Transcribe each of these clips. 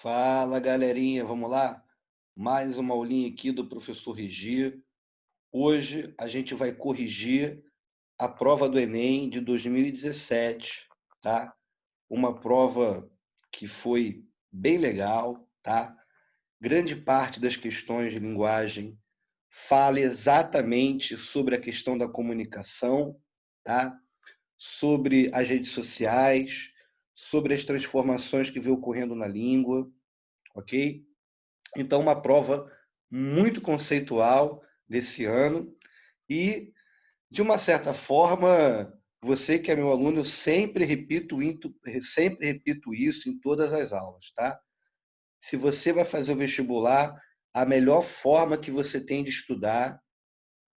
Fala, galerinha, vamos lá? Mais uma aulinha aqui do professor Regi. Hoje a gente vai corrigir a prova do Enem de 2017, tá? Uma prova que foi bem legal, tá? Grande parte das questões de linguagem fala exatamente sobre a questão da comunicação, tá? Sobre as redes sociais, sobre as transformações que vem ocorrendo na língua, ok? Então, uma prova muito conceitual desse ano e, de uma certa forma, você que é meu aluno, eu sempre repito isso em todas as aulas, tá? Se você vai fazer o vestibular, a melhor forma que você tem de estudar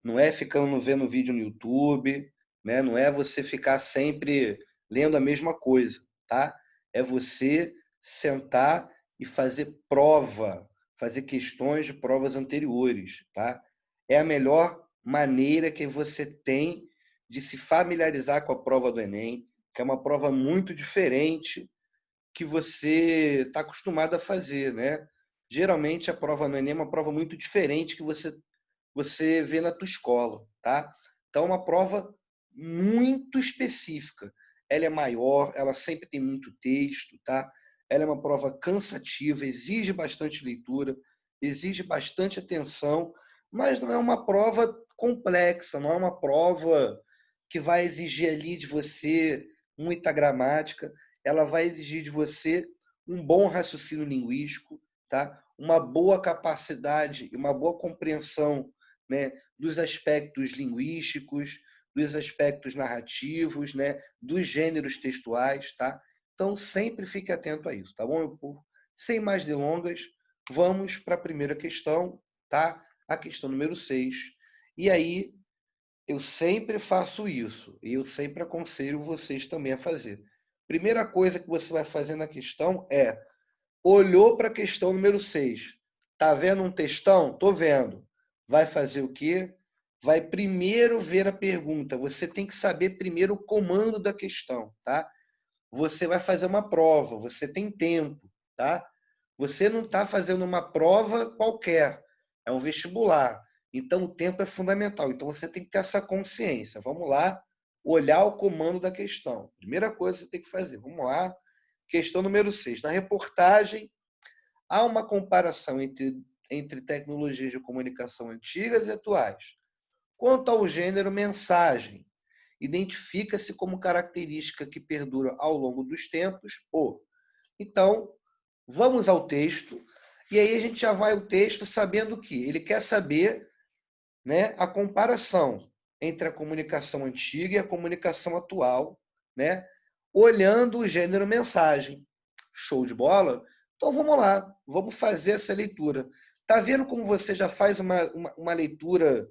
não é ficando vendo vídeo no YouTube, né? Não é você ficar sempre lendo a mesma coisa, tá? É você sentar e fazer prova, fazer questões de provas anteriores, tá? É a melhor maneira que você tem de se familiarizar com a prova do Enem, que é uma prova muito diferente que você está acostumado a fazer, né? Geralmente a prova no Enem é uma prova muito diferente que você vê na tua escola, tá? Então, é uma prova muito específica. Ela é maior, ela sempre tem muito texto, tá? Ela é uma prova cansativa, exige bastante leitura, exige bastante atenção, mas não é uma prova complexa, não é uma prova que vai exigir ali de você muita gramática, ela vai exigir de você um bom raciocínio linguístico, tá? Uma boa capacidade e uma boa compreensão, né, dos aspectos linguísticos, dos aspectos narrativos, né, dos gêneros textuais, tá? Então, sempre fique atento a isso, tá bom, meu povo? Sem mais delongas, vamos para a primeira questão, tá? A questão número 6. E aí, eu sempre faço isso, e eu sempre aconselho vocês também a fazer. Primeira coisa que você vai fazer na questão é, olhou para a questão número 6. Tá vendo um textão? Tô vendo. Vai fazer o quê? Vai primeiro ver a pergunta. Você tem que saber primeiro o comando da questão, tá? Você vai fazer uma prova, você tem tempo, tá? Você não está fazendo uma prova qualquer, é um vestibular. Então, o tempo é fundamental. Então, você tem que ter essa consciência. Vamos lá, olhar o comando da questão. Primeira coisa que você tem que fazer. Vamos lá. Questão número 6. Na reportagem, há uma comparação entre tecnologias de comunicação antigas e atuais. Quanto ao gênero mensagem, identifica-se como característica que perdura ao longo dos tempos o. Então, vamos ao texto, e aí a gente já vai ao texto sabendo que ele quer saber, né, a comparação entre a comunicação antiga e a comunicação atual, né, olhando o gênero mensagem. Show de bola? Então vamos lá, vamos fazer essa leitura. Tá vendo como você já faz uma leitura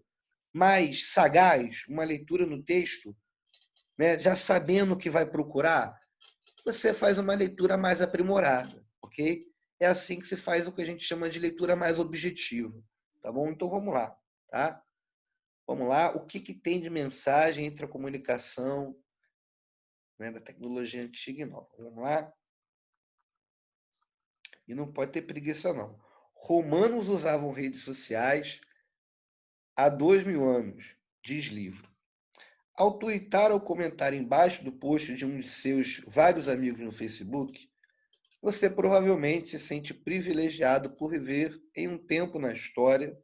mais sagaz, uma leitura no texto, né, já sabendo o que vai procurar? Você faz uma leitura mais aprimorada, ok? É assim que se faz o que a gente chama de leitura mais objetiva, tá bom? Então vamos lá, tá? Vamos lá, o que, que tem de mensagem entre a comunicação, né, da tecnologia antiga e nova? Vamos lá? E não pode ter preguiça, não. Romanos usavam redes sociais há 2000 anos, diz livro. Ao tuitar ou comentar embaixo do post de um de seus vários amigos no Facebook, você provavelmente se sente privilegiado por viver em um tempo na história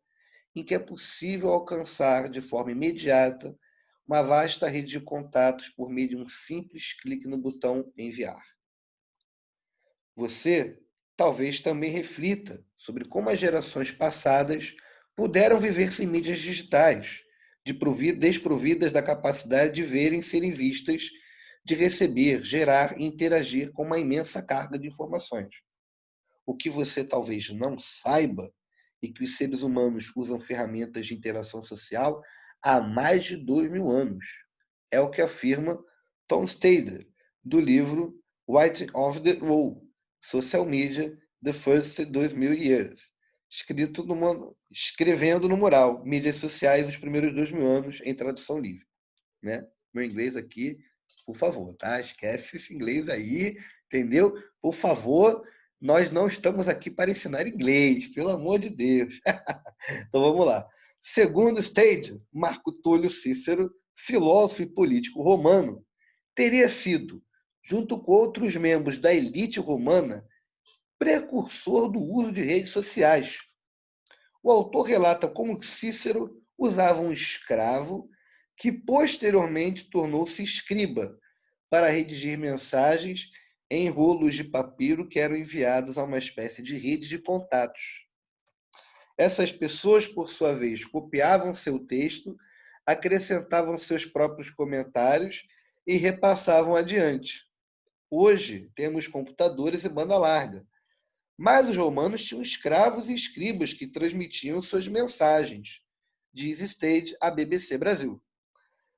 em que é possível alcançar de forma imediata uma vasta rede de contatos por meio de um simples clique no botão enviar. Você talvez também reflita sobre como as gerações passadas puderam viver sem mídias digitais, desprovidas da capacidade de verem, serem vistas, de receber, gerar e interagir com uma imensa carga de informações. O que você talvez não saiba é que os seres humanos usam ferramentas de interação social há mais de 2000 anos. É o que afirma Tom Stader, do livro Writing of the Wall, Social Media, The First 2000 Years, escrevendo no mural, mídias sociais nos primeiros 2000 anos, em tradução livre. Né? Meu inglês aqui, por favor, tá? Esquece esse inglês aí, entendeu? Por favor, Nós não estamos aqui para ensinar inglês, pelo amor de Deus. Então vamos lá. Segundo Stade, Marco Túlio Cícero, filósofo e político romano, teria sido, junto com outros membros da elite romana, precursor do uso de redes sociais. O autor relata como Cícero usava um escravo que posteriormente tornou-se escriba para redigir mensagens em rolos de papiro que eram enviados a uma espécie de rede de contatos. Essas pessoas, por sua vez, copiavam seu texto, acrescentavam seus próprios comentários e repassavam adiante. Hoje, temos computadores e banda larga, mas os romanos tinham escravos e escribas que transmitiam suas mensagens, diz Stade à BBC Brasil.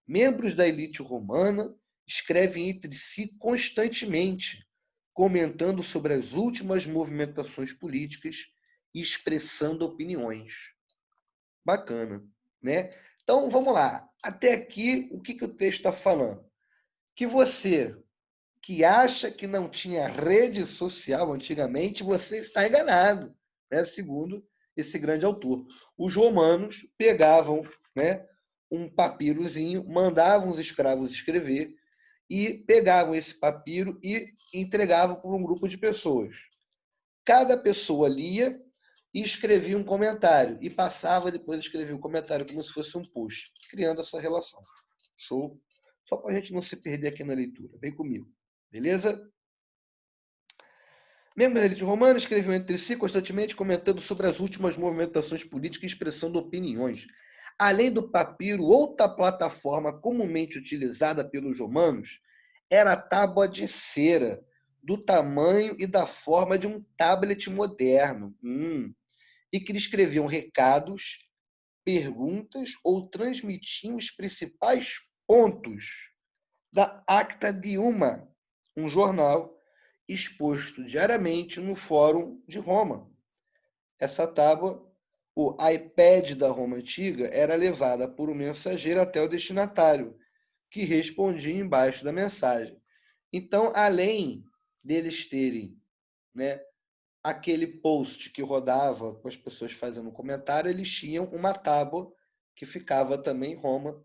Membros da elite romana escrevem entre si constantemente, comentando sobre as últimas movimentações políticas e expressando opiniões. Bacana, né? Então, vamos lá. Até aqui, o que o texto está falando? Que você que acha que não tinha rede social antigamente, você está enganado, né? Segundo esse grande autor. Os romanos pegavam, né, um papirozinho, mandavam os escravos escrever e pegavam esse papiro e entregavam para um grupo de pessoas. Cada pessoa lia e escrevia um comentário e passava depois escrevia um comentário como se fosse um post, criando essa relação. Show? Só para a gente não se perder aqui na leitura. Vem comigo. Beleza? Membros da elite romana escreviam entre si constantemente comentando sobre as últimas movimentações políticas e expressando opiniões. Além do papiro, outra plataforma comumente utilizada pelos romanos era a tábua de cera, do tamanho e da forma de um tablet moderno, e que escreviam recados, perguntas ou transmitiam os principais pontos da Acta Diuma, um jornal exposto diariamente no Fórum de Roma. Essa tábua, o iPad da Roma Antiga, era levada por um mensageiro até o destinatário, que respondia embaixo da mensagem. Então, além deles terem, né, aquele post que rodava com as pessoas fazendo um comentário, eles tinham uma tábua que ficava também em Roma,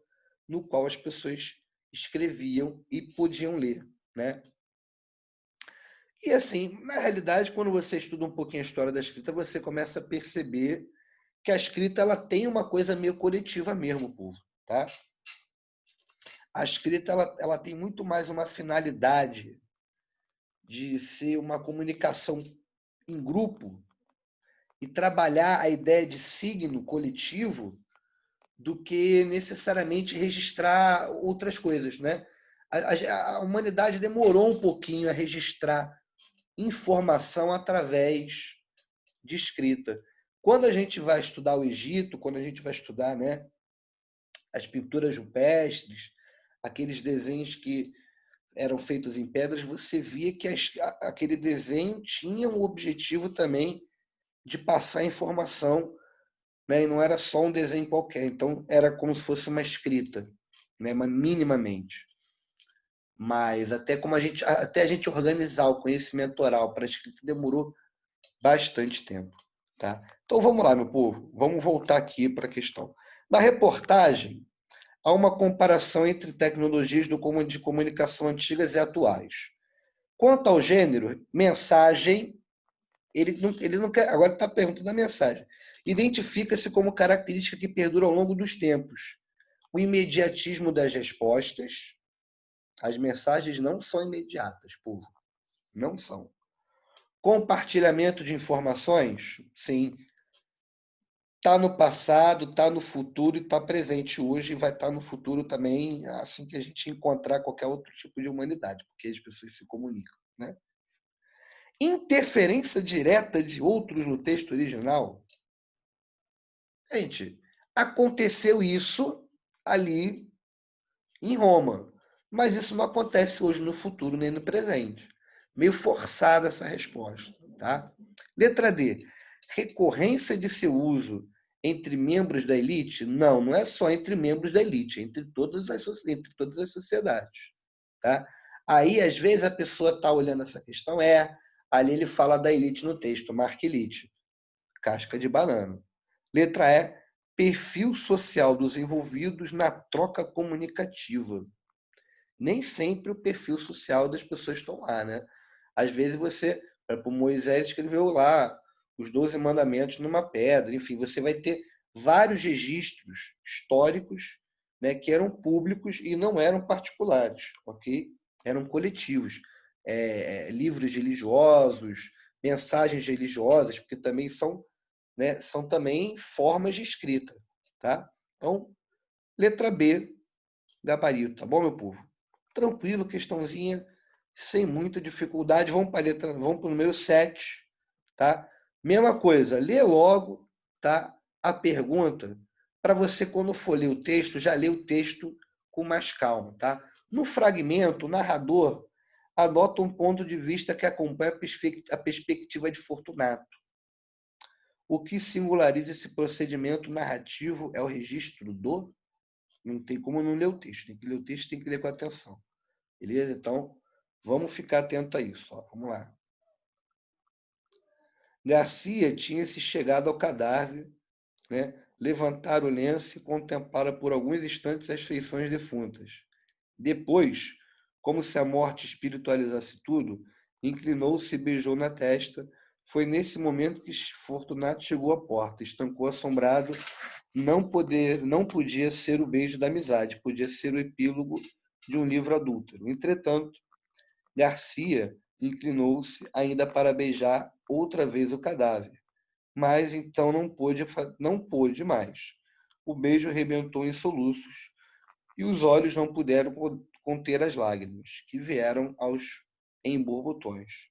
no qual as pessoas escreviam e podiam ler, né? E assim, na realidade, quando você estuda um pouquinho a história da escrita, você começa a perceber que a escrita ela tem uma coisa meio coletiva mesmo, povo, tá? A escrita ela tem muito mais uma finalidade de ser uma comunicação em grupo e trabalhar a ideia de signo coletivo do que necessariamente registrar outras coisas, né? A humanidade demorou um pouquinho a registrar informação através de escrita. Quando a gente vai estudar o Egito, quando a gente vai estudar, né, as pinturas rupestres, aqueles desenhos que eram feitos em pedras, você via que aquele desenho tinha o objetivo também de passar informação, né, e não era só um desenho qualquer. Então, era como se fosse uma escrita, né, mas minimamente. Mas até a gente organizar o conhecimento oral para a escrita demorou bastante tempo. Tá? Então vamos lá, meu povo, vamos voltar aqui para a questão. Na reportagem, há uma comparação entre tecnologias de comunicação antigas e atuais. Quanto ao gênero, mensagem, ele não quer, agora está perguntando a mensagem. Identifica-se como característica que perdura ao longo dos tempos. O imediatismo das respostas, as mensagens não são imediatas, povo, não são. Compartilhamento de informações, sim. Está no passado, está no futuro e está presente hoje e vai estar no futuro também, assim que a gente encontrar qualquer outro tipo de humanidade, porque as pessoas se comunicam, né? Interferência direta de outros no texto original. Gente, aconteceu isso ali em Roma, mas isso não acontece hoje no futuro nem no presente. Meio forçada essa resposta, tá? Letra D. Recorrência de seu uso entre membros da elite? Não, não é só entre membros da elite, é entre todas as sociedades. Tá? Aí, às vezes, a pessoa está olhando essa questão, Ali ele fala da elite no texto, marca elite, casca de banana. Letra E, perfil social dos envolvidos na troca comunicativa. Nem sempre o perfil social das pessoas estão lá, né? Às vezes você, para Moisés escreveu lá os 12 mandamentos numa pedra, enfim, você vai ter vários registros históricos, né, que eram públicos e não eram particulares, ok? Eram coletivos. Livros religiosos, mensagens religiosas, porque também são, né, são também formas de escrita, tá? Então, letra B, gabarito, tá bom, meu povo? Tranquilo, questãozinha, sem muita dificuldade. Vamos para o número 7, tá? Mesma coisa, lê logo, tá? A pergunta, para você, quando for ler o texto, já lê o texto com mais calma, tá? No fragmento, o narrador adota um ponto de vista que acompanha a perspectiva de Fortunato. O que singulariza esse procedimento narrativo é o registro do... Não tem como não ler o texto, tem que ler o texto, tem que ler com atenção. Beleza? Então, vamos ficar atento a isso. Ó. Vamos lá. Garcia tinha-se chegado ao cadáver, né? Levantar o lenço e contemplara por alguns instantes as feições defuntas. Depois, como se a morte espiritualizasse tudo, inclinou-se e beijou na testa. Foi nesse momento que Fortunato chegou à porta, estancou assombrado. Não podia ser o beijo da amizade, podia ser o epílogo de um livro adúltero. Entretanto, Garcia inclinou-se ainda para beijar outra vez o cadáver, mas então não pôde mais. O beijo rebentou em soluços e os olhos não puderam conter as lágrimas, que vieram em borbotões.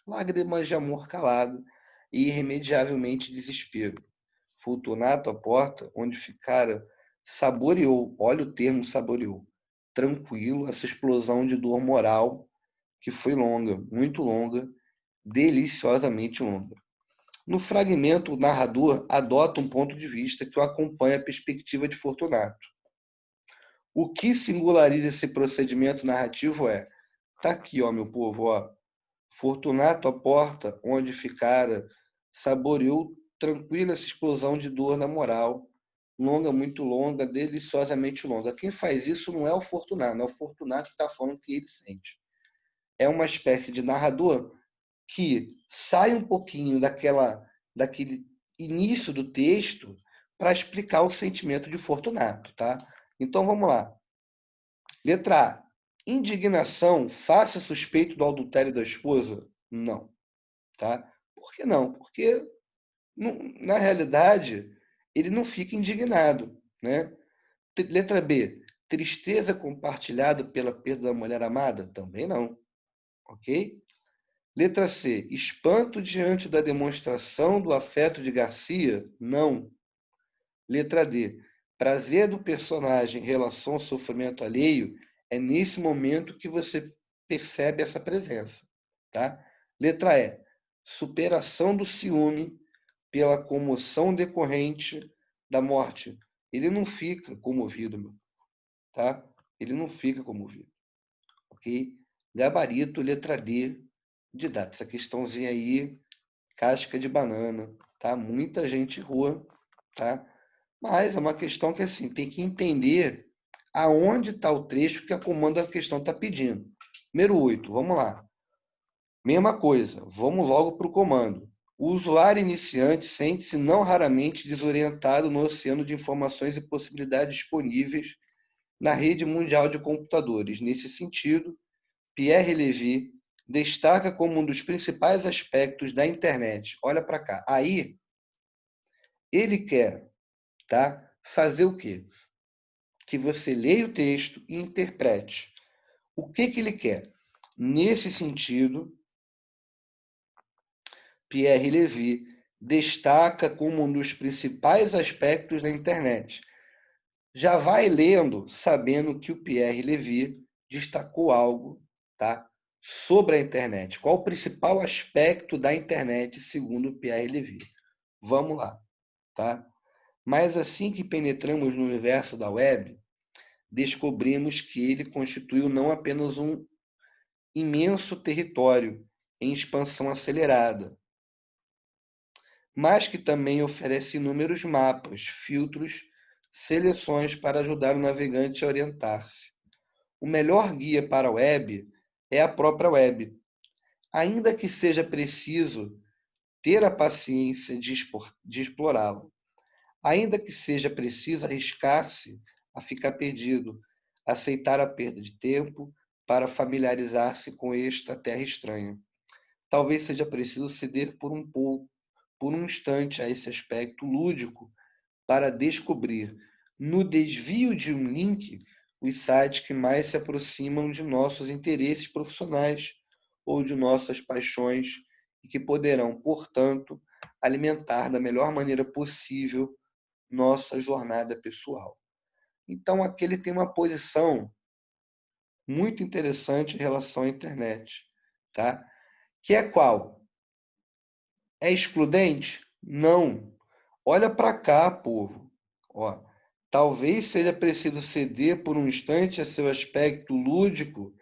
Lágrimas de amor calado e irremediavelmente desespero. Fortunato, à porta, onde ficara, saboreou, olha o termo saboreou, tranquilo, essa explosão de dor moral que foi longa, muito longa, deliciosamente longa. No fragmento, o narrador adota um ponto de vista que o acompanha a perspectiva de Fortunato. O que singulariza esse procedimento narrativo tá aqui, ó, meu povo, ó. Fortunato, à porta onde ficara, saboreou tranquila essa explosão de dor na moral, longa, muito longa, deliciosamente longa. Quem faz isso não é o Fortunato, não é o Fortunato que está falando que ele sente. É uma espécie de narrador que sai um pouquinho daquele início do texto para explicar o sentimento de Fortunato, tá? Então vamos lá. Letra A. Indignação face suspeito do adultério da esposa? Não, tá? Por que não? Porque na realidade ele não fica indignado, né? Letra B. Tristeza compartilhada pela perda da mulher amada? Também não, ok? Letra C. Espanto diante da demonstração do afeto de Garcia? Não. Letra D. Prazer do personagem em relação ao sofrimento alheio? É nesse momento que você percebe essa presença. Tá? Letra E. Superação do ciúme pela comoção decorrente da morte. Ele não fica comovido, meu. Tá? Ele não fica comovido. Ok? Gabarito, letra D, de data. Essa questãozinha aí, casca de banana, tá? Muita gente rua, tá? Mas é uma questão que, assim, tem que entender aonde está o trecho que a comanda da questão está pedindo. Número 8, vamos lá. Mesma coisa, vamos logo para o comando. O usuário iniciante sente-se não raramente desorientado no oceano de informações e possibilidades disponíveis na rede mundial de computadores. Nesse sentido, Pierre Levy destaca como um dos principais aspectos da internet. Olha para cá. Aí, ele quer, tá, fazer o quê? Que você leia o texto e interprete. O que ele quer? Nesse sentido, Pierre Levy destaca como um dos principais aspectos da internet. Já vai lendo, sabendo que o Pierre Levy destacou algo, tá, sobre a internet. Qual o principal aspecto da internet, segundo o Pierre Levy? Vamos lá, tá? Mas assim que penetramos no universo da web, descobrimos que ele constituiu não apenas um imenso território em expansão acelerada, mas que também oferece inúmeros mapas, filtros, seleções para ajudar o navegante a orientar-se. O melhor guia para a web é a própria web, ainda que seja preciso ter a paciência de explorá-la, ainda que seja preciso arriscar-se a ficar perdido, aceitar a perda de tempo para familiarizar-se com esta terra estranha. Talvez seja preciso ceder por um pouco, por um instante, a esse aspecto lúdico para descobrir, no desvio de um link, os sites que mais se aproximam de nossos interesses profissionais ou de nossas paixões e que poderão, portanto, alimentar da melhor maneira possível nossa jornada pessoal. Então, aqui ele tem uma posição muito interessante em relação à internet, tá? Que é qual? É excludente? Não. Olha para cá, povo. Ó, talvez seja preciso ceder por um instante a seu aspecto lúdico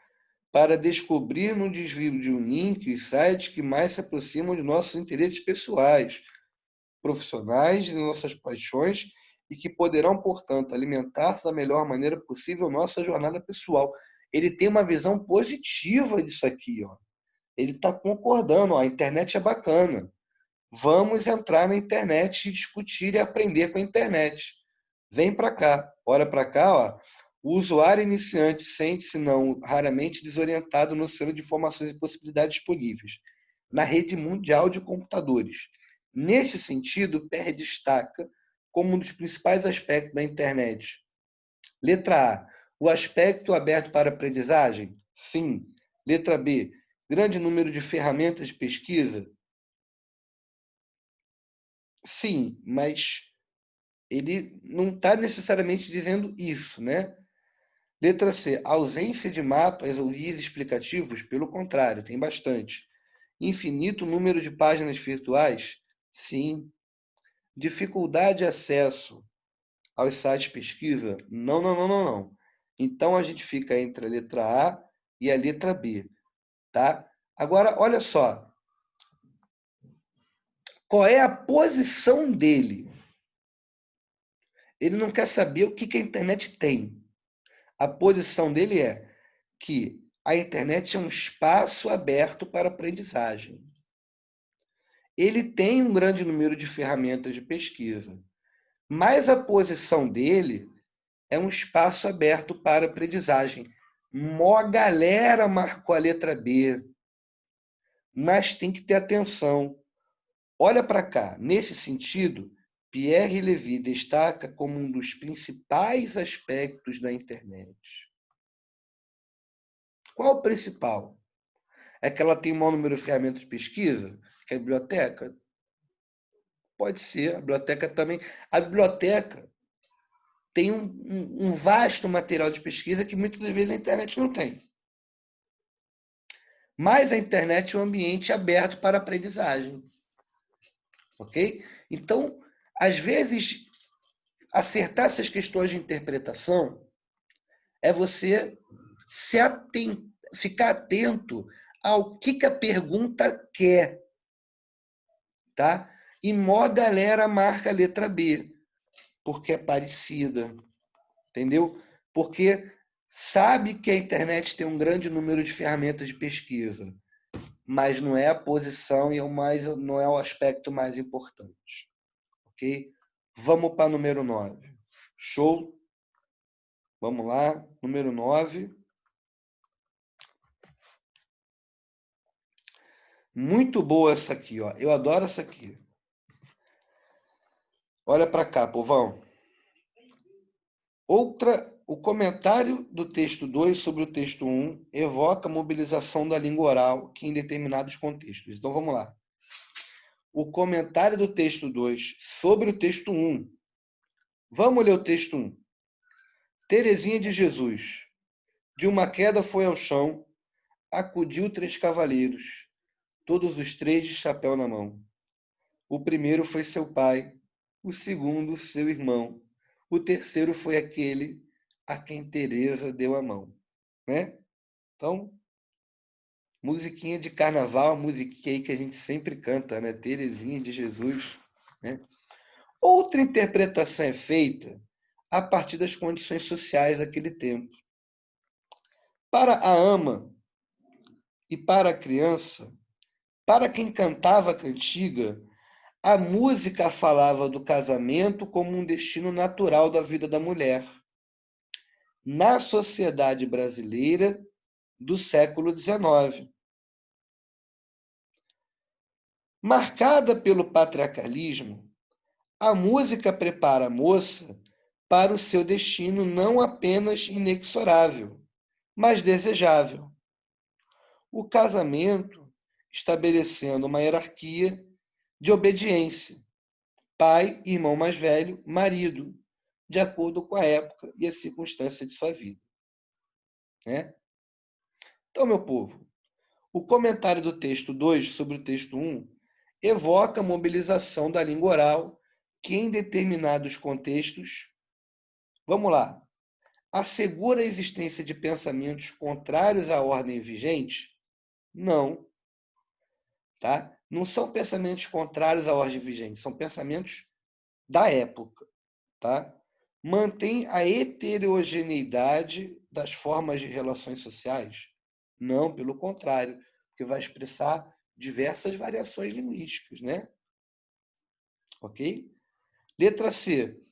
para descobrir no desvio de um link os sites que mais se aproximam de nossos interesses pessoais, profissionais, de nossas paixões e que poderão, portanto, alimentar da melhor maneira possível nossa jornada pessoal. Ele tem uma visão positiva disso aqui, ó. Ele está concordando, ó, a internet é bacana. Vamos entrar na internet e discutir e aprender com a internet. Vem para cá, olha para cá, ó. O usuário iniciante sente-se não raramente desorientado no oceano de informações e possibilidades disponíveis na rede mundial de computadores. Nesse sentido, PR destaca como um dos principais aspectos da internet. Letra A, o aspecto aberto para aprendizagem? Sim. Letra B, grande número de ferramentas de pesquisa? Sim, mas ele não está necessariamente dizendo isso, né? Letra C, ausência de mapas ou guias explicativos, pelo contrário, tem bastante. Infinito número de páginas virtuais? Sim. Dificuldade de acesso aos sites de pesquisa? Não, não, não, não, não. Então a gente fica entre a letra A e a letra B, tá? Agora, olha só. Qual é a posição dele? Ele não quer saber o que a internet tem. A posição dele é que a internet é um espaço aberto para aprendizagem. Ele tem um grande número de ferramentas de pesquisa, mas a posição dele é um espaço aberto para aprendizagem. Mó galera marcou a letra B, mas tem que ter atenção. Olha para cá, nesse sentido, Pierre Levy destaca como um dos principais aspectos da internet. Qual o principal? É que ela tem um maior número de ferramentas de pesquisa? Que é a biblioteca? Pode ser, a biblioteca também. A biblioteca tem um vasto material de pesquisa que muitas das vezes a internet não tem. Mas a internet é um ambiente aberto para aprendizagem. Ok? Então, às vezes, acertar essas questões de interpretação é você ficar atento ao que a pergunta quer, tá? E mó galera marca a letra B, porque é parecida, entendeu? Porque sabe que a internet tem um grande número de ferramentas de pesquisa, mas não é a posição e não é o aspecto mais importante, ok? Vamos para número 9. Show? Vamos lá, número 9. Muito boa essa aqui, ó. Eu adoro essa aqui. Olha para cá, povão. O comentário do texto 2 sobre o texto 1 evoca a mobilização da língua oral que em determinados contextos. Então vamos lá. O comentário do texto 2 sobre o texto 1. Vamos ler o texto 1. Teresinha de Jesus. De uma queda foi ao chão, acudiu 3 cavaleiros, todos os 3 de chapéu na mão. O primeiro foi seu pai, o segundo seu irmão, o terceiro foi aquele a quem Teresa deu a mão, né? Então, Musiquinha de carnaval, a musiquinha aí que a gente sempre canta, né? Terezinha de Jesus, né? Outra interpretação é feita a partir das condições sociais daquele tempo. Para a ama e para a criança, para quem cantava a cantiga, a música falava do casamento como um destino natural da vida da mulher, na sociedade brasileira do século XIX. Marcada pelo patriarcalismo, a música prepara a moça para o seu destino não apenas inexorável, mas desejável. O casamento estabelecendo uma hierarquia de obediência: pai, irmão mais velho, marido, de acordo com a época e a circunstância de sua vida, né? Então, meu povo, o comentário do texto 2 sobre o texto 1 evoca a mobilização da língua oral que, em determinados contextos, vamos lá, assegura a existência de pensamentos contrários à ordem vigente? Não, tá? Não são pensamentos contrários à ordem vigente, são pensamentos da época, tá? Mantém a heterogeneidade das formas de relações sociais? Não, pelo contrário, porque vai expressar diversas variações linguísticas, né? Ok? Letra C.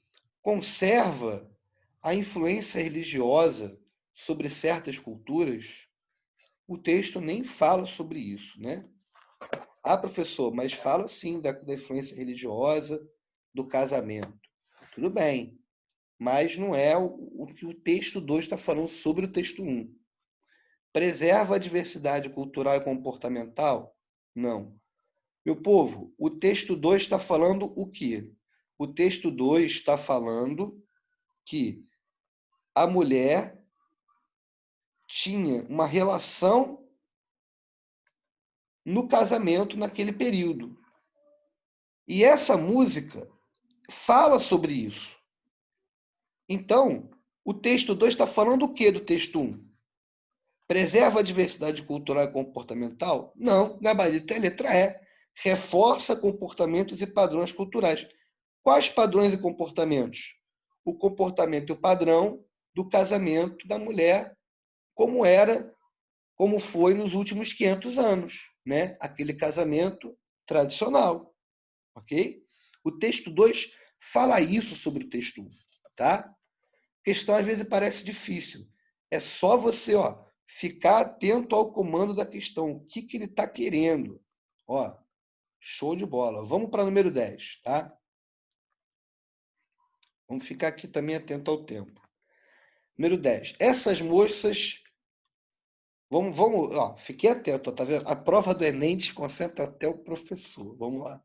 Conserva a influência religiosa sobre certas culturas? O texto nem fala sobre isso, né? Ah, professor, mas fala sim da influência religiosa, do casamento. Tudo bem, mas não é o que o texto 2 está falando sobre o texto 1. Preserva a diversidade cultural e comportamental? Não. Meu povo, o texto 2 está falando o quê? O texto 2 está falando que a mulher tinha uma relação no casamento naquele período. E essa música fala sobre isso. Então, o texto 2 está falando o quê do texto 1? Preserva a diversidade cultural e comportamental? Não, gabarito é a letra E. Reforça comportamentos e padrões culturais. Quais padrões e comportamentos? O comportamento e o padrão do casamento da mulher, como era, como foi nos últimos 500 anos, né? Aquele casamento tradicional, ok? O texto 2 fala isso sobre o texto 1, tá? A questão às vezes parece difícil. É só você, ficar atento ao comando da questão. O que ele está querendo? Ó, show de bola. Vamos para o número 10, tá? Vamos ficar aqui também atento ao tempo. Número 10. Essas moças. Fiquei atento, tá vendo? A prova do Enem desconcentra até o professor. Vamos lá.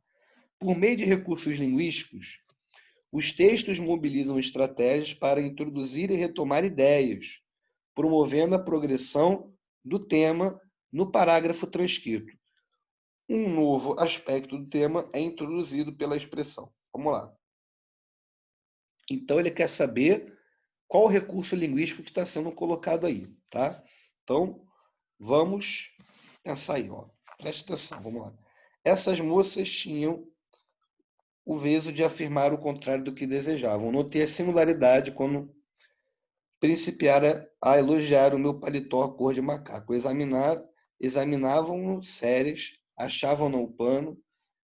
Por meio de recursos linguísticos, os textos mobilizam estratégias para introduzir e retomar ideias, promovendo a progressão do tema no parágrafo transcrito. Um novo aspecto do tema é introduzido pela expressão. Vamos lá. Então, ele quer saber qual o recurso linguístico que está sendo colocado aí, tá? Então, vamos pensar aí, ó. Preste atenção, vamos lá. Essas moças tinham o veso de afirmar o contrário do que desejavam. Notei a similaridade quando principiara a elogiar o meu paletó cor de macaco. Examinavam-no sérias, achavam-no o pano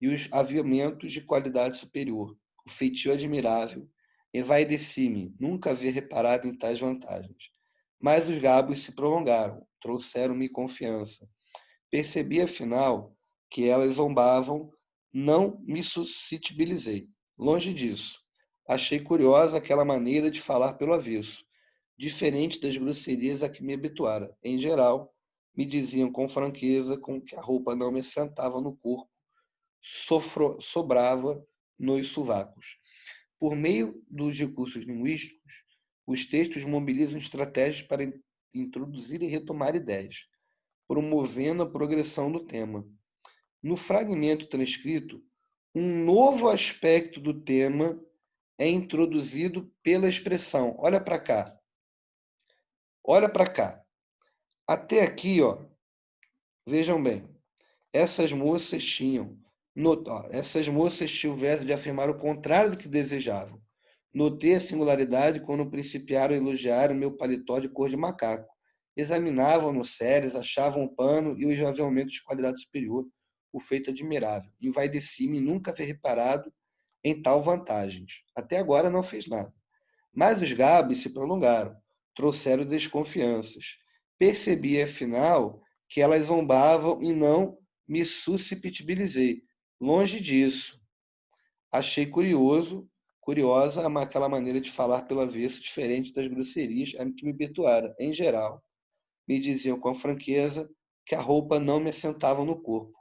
e os aviamentos de qualidade superior. O feitio admirável. Envaideci-me, nunca havia reparado em tais vantagens. Mas os gabos se prolongaram, trouxeram-me confiança. Percebi, afinal, que elas zombavam, não me suscetibilizei. Longe disso. Achei curiosa aquela maneira de falar pelo avesso, diferente das grosserias a que me habituara. Em geral, me diziam com franqueza com que a roupa não me sentava no corpo, sobrava nos sovacos. Por meio dos recursos linguísticos, os textos mobilizam estratégias para introduzir e retomar ideias, promovendo a progressão do tema. No fragmento transcrito, um novo aspecto do tema é introduzido pela expressão. Olha para cá. Olha para cá. Até aqui, Vejam bem, essas moças tinham, essas moças tinham o verso de afirmar o contrário do que desejavam. Notei a singularidade quando principiaram a elogiar o meu paletó de cor de macaco. Examinavam-no sérios, achavam o pano e o joelhamento de qualidade superior, o feito admirável. Envaideci-me nunca haver reparado em tal vantagens. Até agora não fez nada. Mas os gabos se prolongaram, trouxeram desconfianças. Percebi, afinal, que elas zombavam e não me susceptibilizei. Longe disso. Achei curiosa aquela maneira de falar pelo avesso, diferente das grosserias que me perdoaram. Em geral, me diziam com franqueza que a roupa não me assentava no corpo.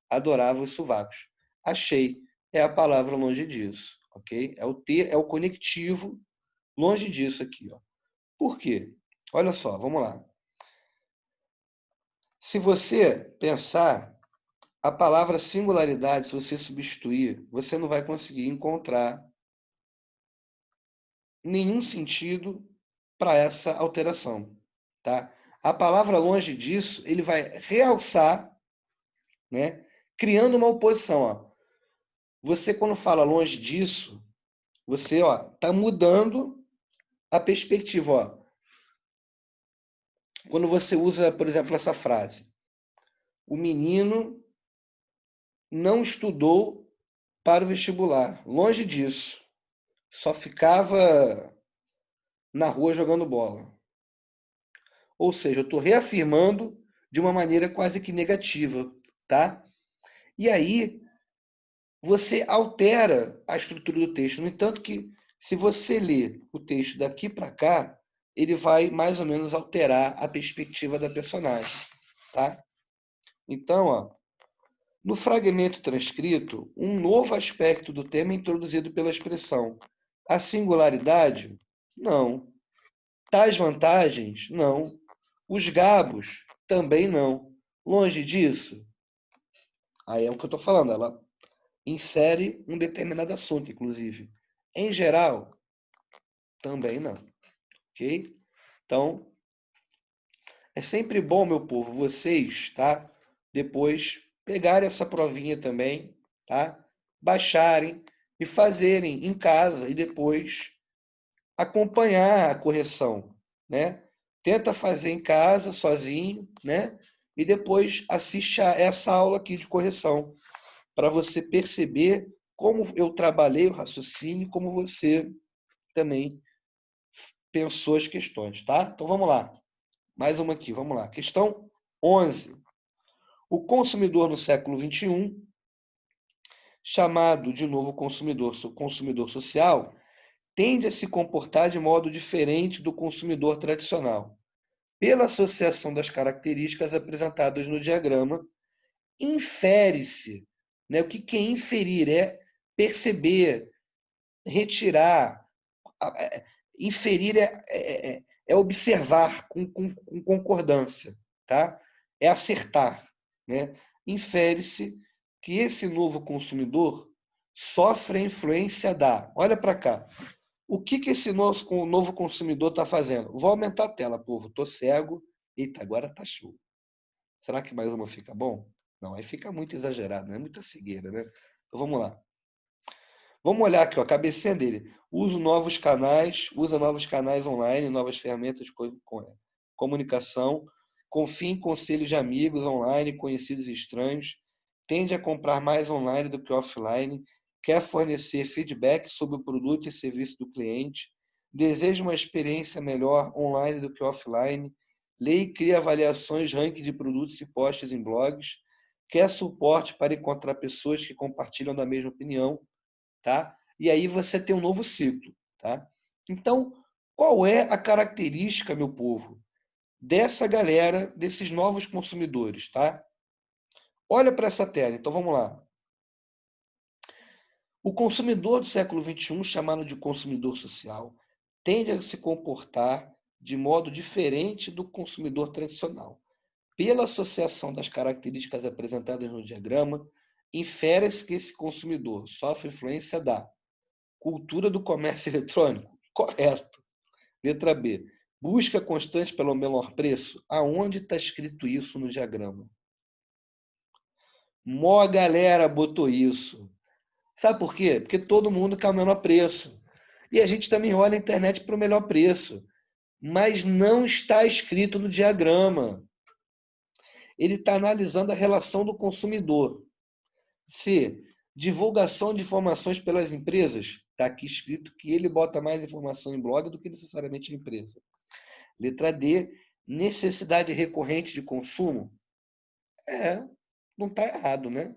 Adorava os sovacos. Achei. É a palavra longe disso, ok? É o conectivo longe disso aqui, ó. Por quê? Olha só, vamos lá. Se você pensar a palavra singularidade, se você substituir, você não vai conseguir encontrar nenhum sentido para essa alteração, tá? A palavra longe disso, ele vai realçar, né, criando uma oposição, ó. Você quando fala longe disso, você, ó, tá mudando a perspectiva, ó. Quando você usa, por exemplo, essa frase: o menino não estudou para o vestibular. Longe disso. Só ficava na rua jogando bola. Ou seja, eu estou reafirmando de uma maneira quase que negativa, tá? E aí você altera a estrutura do texto. No entanto que, se você ler o texto daqui para cá, ele vai mais ou menos alterar a perspectiva da personagem, tá? Então, ó, no fragmento transcrito, um novo aspecto do tema é introduzido pela expressão. A singularidade? Não. Tais vantagens? Não. Os gabos? Também não. Longe disso? Aí é o que eu estou falando, ela insere um determinado assunto, inclusive. Em geral, também não. Ok? Então, é sempre bom, meu povo, vocês, tá? Depois pegarem essa provinha também, tá? Baixarem e fazerem em casa e depois acompanhar a correção, né? Tenta fazer em casa sozinho, né? E depois assiste a essa aula aqui de correção para você perceber como eu trabalhei o raciocínio, como você também pensou as questões, tá? Então vamos lá. Mais uma aqui, vamos lá. Questão 11. O consumidor no século XXI, chamado de novo consumidor social, tende a se comportar de modo diferente do consumidor tradicional. Pela associação das características apresentadas no diagrama, infere-se, né? O que é inferir? É perceber, retirar. Inferir é observar com concordância, tá? É acertar, né? Infere-se que esse novo consumidor sofre a influência da... Olha para cá. O que esse novo consumidor está fazendo? Vou aumentar a tela, povo. Estou cego. Eita, agora tá show. Será que mais uma fica bom? Não, aí fica muito exagerado, né? Muita cegueira, né? Então vamos lá. Vamos olhar aqui, ó, a cabecinha dele. Usa novos canais online, novas ferramentas de comunicação, confia em conselhos de amigos online, conhecidos e estranhos, tende a comprar mais online do que offline, quer fornecer feedback sobre o produto e serviço do cliente, deseja uma experiência melhor online do que offline, lê e cria avaliações, ranking de produtos e posts em blogs, quer suporte para encontrar pessoas que compartilham da mesma opinião, tá? E aí você tem um novo ciclo, tá? Então, qual é a característica, meu povo, dessa galera, desses novos consumidores, tá? Olha para essa tela, então vamos lá. O consumidor do século XXI, chamado de consumidor social, tende a se comportar de modo diferente do consumidor tradicional. Pela associação das características apresentadas no diagrama, infere-se que esse consumidor sofre influência da cultura do comércio eletrônico? Correto. Letra B. Busca constante pelo menor preço? Aonde está escrito isso no diagrama? Mó galera botou isso. Sabe por quê? Porque todo mundo quer o menor preço. E a gente também olha a internet para o melhor preço. Mas não está escrito no diagrama. Ele está analisando a relação do consumidor. Se divulgação de informações pelas empresas, está aqui escrito que ele bota mais informação em blog do que necessariamente a empresa. Letra D, necessidade recorrente de consumo. Não está errado, né?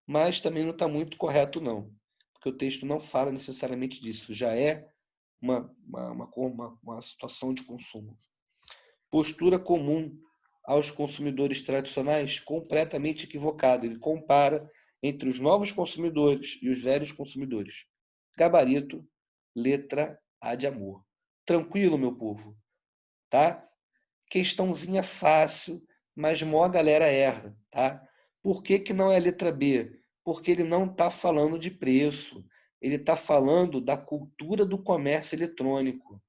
Mas também não está muito correto, não. Porque o texto não fala necessariamente disso. Já é uma situação de consumo. Postura comum aos consumidores tradicionais, completamente equivocado. Ele compara entre os novos consumidores e os velhos consumidores. Gabarito, letra A de amor. Tranquilo, meu povo, tá? Questãozinha fácil, mas mó galera erra, tá? Por que que não é a letra B? Porque ele não está falando de preço. Ele está falando da cultura do comércio eletrônico.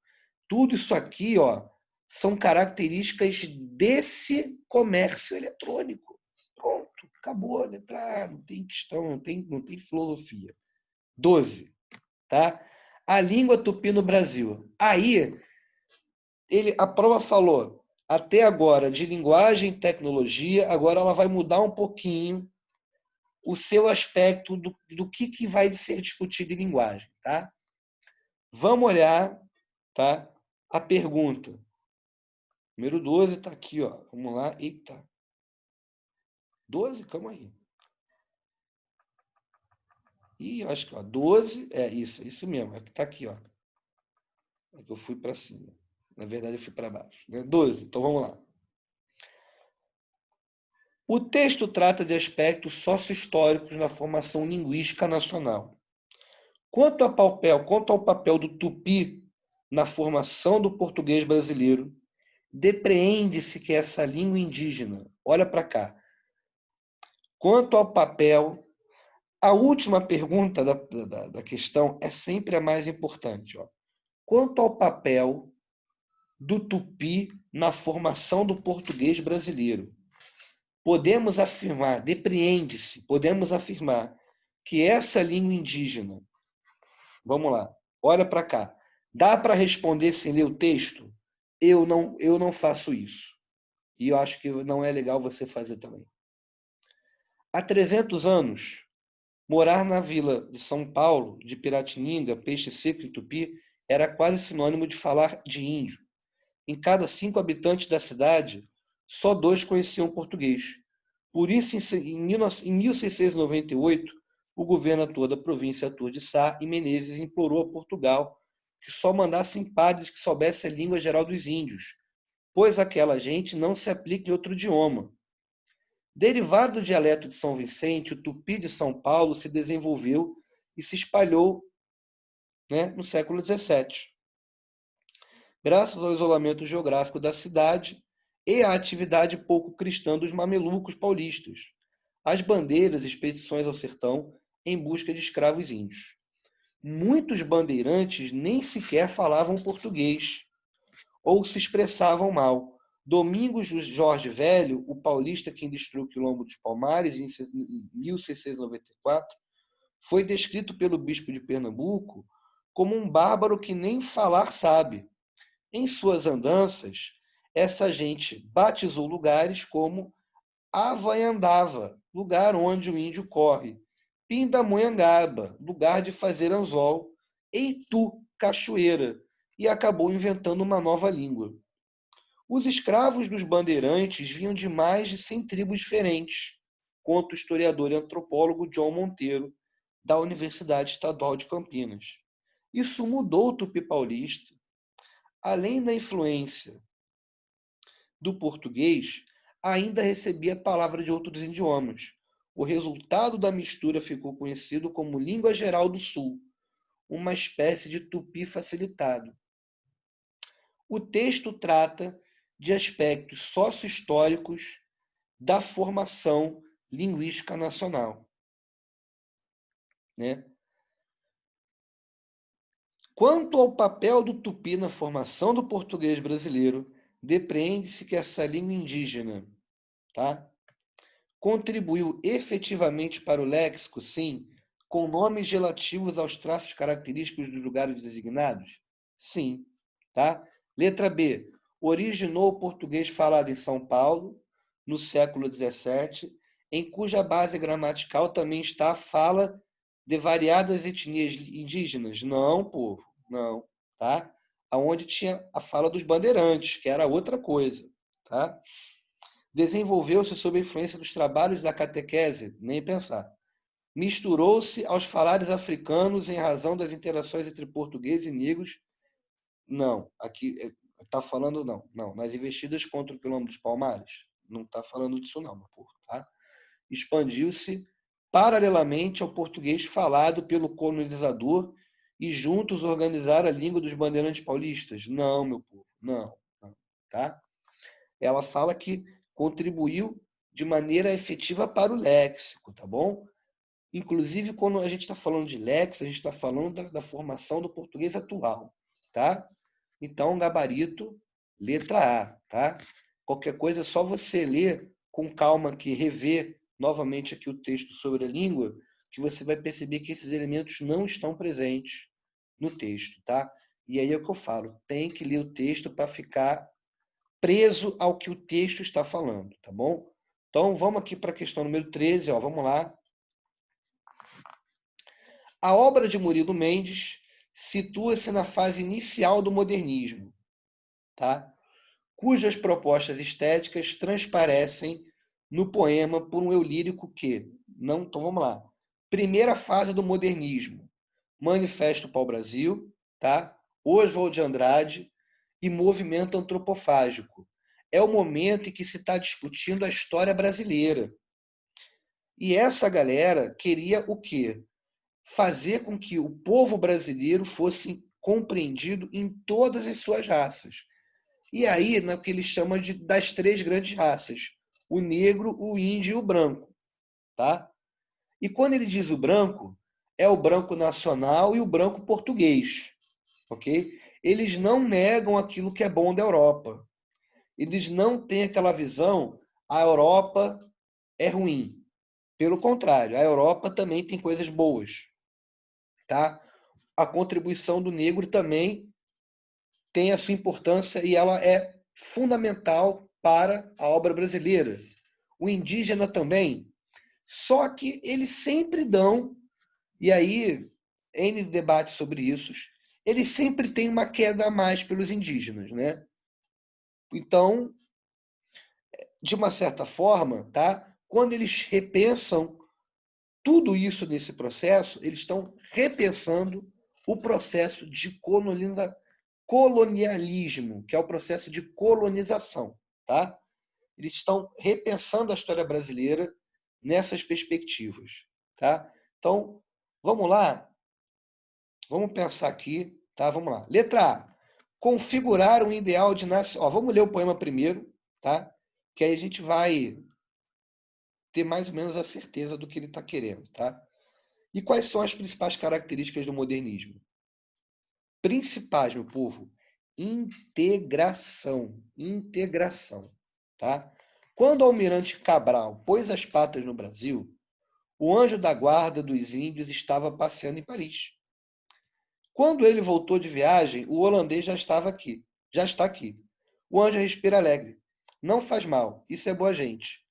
Tudo isso aqui, ó, são características desse comércio eletrônico. Pronto, acabou a letra A, não tem questão, não tem filosofia. 12, tá? A língua tupi no Brasil. Aí, a prova falou, até agora, de linguagem e tecnologia, agora ela vai mudar um pouquinho o seu aspecto do que vai ser discutido em linguagem, tá? Vamos olhar, tá? A pergunta. Número 12 está aqui, ó. Vamos lá. Eita. 12? Calma aí. Ih, acho que ó, 12. É isso mesmo. É que está aqui, ó. É que eu fui para cima. Na verdade, eu fui para baixo. Né? 12. Então vamos lá. O texto trata de aspectos sócio-históricos na formação linguística nacional. Quanto ao papel do tupi na formação do português brasileiro, depreende-se que essa língua indígena, olha para cá, quanto ao papel, a última pergunta da questão é sempre a mais importante. Ó. Quanto ao papel do tupi na formação do português brasileiro, podemos afirmar que essa língua indígena, vamos lá, olha para cá, dá para responder sem ler o texto? Eu não faço isso. E eu acho que não é legal você fazer também. Há 300 anos, morar na vila de São Paulo, de Piratininga, Peixe Seco e Tupi, era quase sinônimo de falar de índio. Em cada 5 habitantes da cidade, só 2 conheciam português. Por isso, em 1698, o governador da província Arthur de Sá e Menezes implorou a Portugal que só mandassem padres que soubessem a língua geral dos índios, pois aquela gente não se aplica em outro idioma. Derivado do dialeto de São Vicente, o tupi de São Paulo se desenvolveu e se espalhou, né, no século XVII. Graças ao isolamento geográfico da cidade e à atividade pouco cristã dos mamelucos paulistas, as bandeiras e expedições ao sertão em busca de escravos índios. Muitos bandeirantes nem sequer falavam português ou se expressavam mal. Domingos Jorge Velho, o paulista que destruiu o Quilombo dos Palmares em 1694, foi descrito pelo bispo de Pernambuco como um bárbaro que nem falar sabe. Em suas andanças, essa gente batizou lugares como Havaiandava, lugar onde o índio corre, Pindamonhangaba, lugar de fazer anzol, Eitu, cachoeira, e acabou inventando uma nova língua. Os escravos dos bandeirantes vinham de mais de 100 tribos diferentes, conta o historiador e antropólogo John Monteiro, da Universidade Estadual de Campinas. Isso mudou o tupi paulista. Além da influência do português, ainda recebia palavras de outros idiomas. O resultado da mistura ficou conhecido como Língua Geral do Sul, uma espécie de tupi facilitado. O texto trata de aspectos sócio-históricos da formação linguística nacional. Né? Quanto ao papel do tupi na formação do português brasileiro, depreende-se que essa língua indígena, tá? Contribuiu efetivamente para o léxico, sim, com nomes relativos aos traços característicos dos lugares designados? Sim. Tá? Letra B. Originou o português falado em São Paulo, no século XVII, em cuja base gramatical também está a fala de variadas etnias indígenas? Não, povo, não. Tá? Aonde tinha a fala dos bandeirantes, que era outra coisa. Tá? Desenvolveu-se sob a influência dos trabalhos da catequese? Nem pensar. Misturou-se aos falares africanos em razão das interações entre portugueses e negros? Não. Aqui está falando não. Não. Nas investidas contra o quilombo dos Palmares? Não está falando disso não, meu povo. Tá? Expandiu-se paralelamente ao português falado pelo colonizador e juntos organizaram a língua dos bandeirantes paulistas? Não, meu povo. Não. Não. Tá? Ela fala que contribuiu de maneira efetiva para o léxico, tá bom? Inclusive, quando a gente está falando de léxico, a gente está falando da formação do português atual, tá? Então, gabarito, letra A, tá? Qualquer coisa é só você ler com calma aqui, rever novamente aqui o texto sobre a língua, que você vai perceber que esses elementos não estão presentes no texto, tá? E aí é o que eu falo, tem que ler o texto para ficar preso ao que o texto está falando, tá bom? Então, vamos aqui para a questão número 13, ó, vamos lá. A obra de Murilo Mendes situa-se na fase inicial do modernismo, tá? Cujas propostas estéticas transparecem no poema por um eu lírico que, não, então vamos lá. Primeira fase do modernismo, Manifesto para o Brasil, tá? Oswald de Andrade e Movimento Antropofágico. É o momento em que se está discutindo a história brasileira. E essa galera queria o quê? Fazer com que o povo brasileiro fosse compreendido em todas as suas raças. E aí, no que eles chamam das três grandes raças, o negro, o índio e o branco. Tá? E quando ele diz o branco, é o branco nacional e o branco português. Ok? Eles não negam aquilo que é bom da Europa. Eles não têm aquela visão, a Europa é ruim. Pelo contrário, a Europa também tem coisas boas. Tá? A contribuição do negro também tem a sua importância e ela é fundamental para a obra brasileira. O indígena também. Só que eles sempre dão, e aí, N debates sobre isso, eles sempre têm uma queda a mais pelos indígenas, né? Então, de uma certa forma, tá? Quando eles repensam tudo isso nesse processo, eles estão repensando o processo de colonialismo, que é o processo de colonização, tá? Eles estão repensando a história brasileira nessas perspectivas, tá? Então, vamos lá, vamos pensar aqui, tá? Vamos lá. Letra A. Configurar um ideal de nação. Vamos ler o poema primeiro, tá? Que aí a gente vai ter mais ou menos a certeza do que ele está querendo, tá? E quais são as principais características do modernismo? Principais, meu povo, integração, integração, tá? Quando o almirante Cabral pôs as patas no Brasil, o anjo da guarda dos índios estava passeando em Paris. Quando ele voltou de viagem, o holandês já estava aqui, já está aqui. O anjo respira alegre. Não faz mal, isso é boa gente.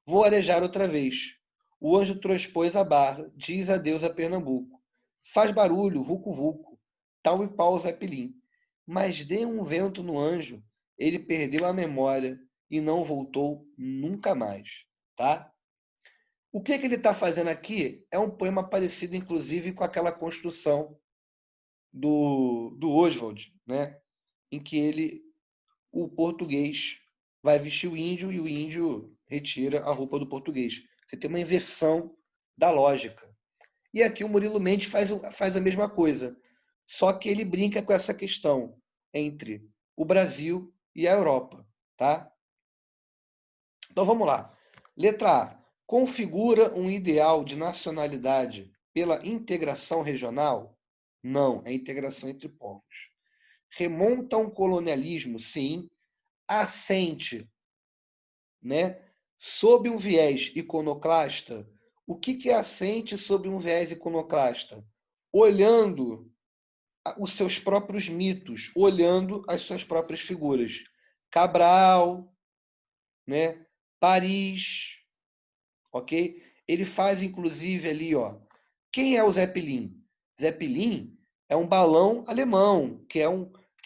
Vou arejar outra vez. O anjo transpôs a barra, diz adeus a Pernambuco. Faz barulho, vulco-vulco, tal e qual o Zé Pilim. Mas dê um vento no anjo, ele perdeu a memória e não voltou nunca mais, tá? O que ele está fazendo aqui é um poema parecido, inclusive, com aquela construção do Oswald, né? Em que o português vai vestir o índio e o índio retira a roupa do português. Você tem uma inversão da lógica. E aqui o Murilo Mendes faz a mesma coisa, só que ele brinca com essa questão entre o Brasil e a Europa. Tá? Então vamos lá. Letra A. Configura um ideal de nacionalidade pela integração regional? Não, é integração entre povos. Remonta a um colonialismo? Sim. Assente, né, Sob um viés iconoclasta, o que é assente sob um viés iconoclasta? Olhando os seus próprios mitos, olhando as suas próprias figuras. Cabral, né? Paris, ok? Ele faz, inclusive, ali, ó. Quem é o Zeppelin? Zeppelin é um balão alemão, que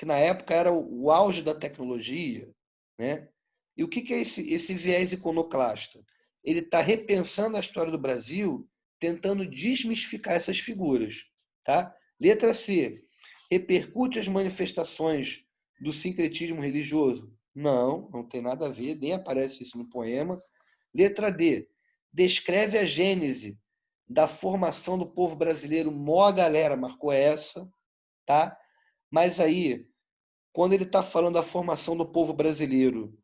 na época era o auge da tecnologia, né? E o que é esse viés iconoclasta? Ele está repensando a história do Brasil, tentando desmistificar essas figuras, tá? Letra C. Repercute as manifestações do sincretismo religioso? Não, não tem nada a ver, nem aparece isso no poema. Letra D. Descreve a gênese da formação do povo brasileiro. Mó galera marcou essa, tá? Mas aí, quando ele está falando da formação do povo brasileiro,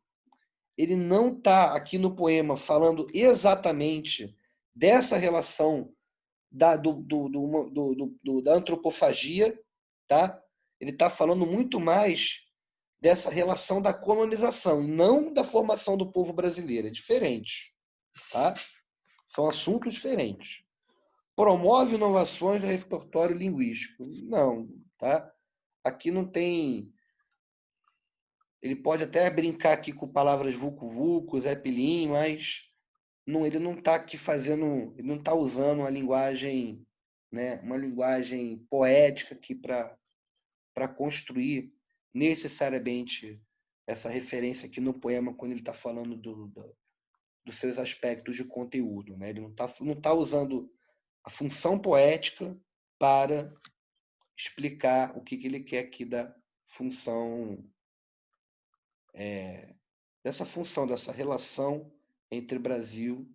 ele não está aqui no poema falando exatamente dessa relação da antropofagia, tá? Ele está falando muito mais dessa relação da colonização, e não da formação do povo brasileiro. É diferente, tá? São assuntos diferentes. Promove inovações no repertório linguístico. Não, tá? Aqui não tem. Ele pode até brincar aqui com palavras vulco-vulco, Zeppelin, mas não, ele não está aqui fazendo, ele não está usando uma linguagem, né, uma linguagem poética aqui para construir necessariamente essa referência aqui no poema quando ele está falando dos seus aspectos de conteúdo, né? Ele não tá usando a função poética para explicar o que ele quer aqui da função, dessa relação entre Brasil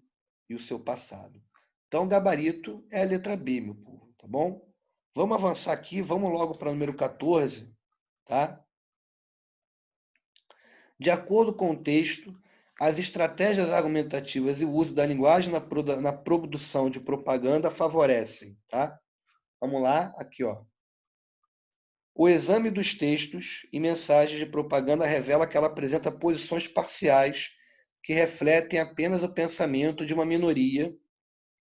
e o seu passado. Então, gabarito é a letra B, meu povo, tá bom? Vamos avançar aqui, vamos logo para o número 14, tá? De acordo com o texto, as estratégias argumentativas e o uso da linguagem na produção de propaganda favorecem, tá? Vamos lá, aqui, ó. O exame dos textos e mensagens de propaganda revela que ela apresenta posições parciais que refletem apenas o pensamento de uma minoria,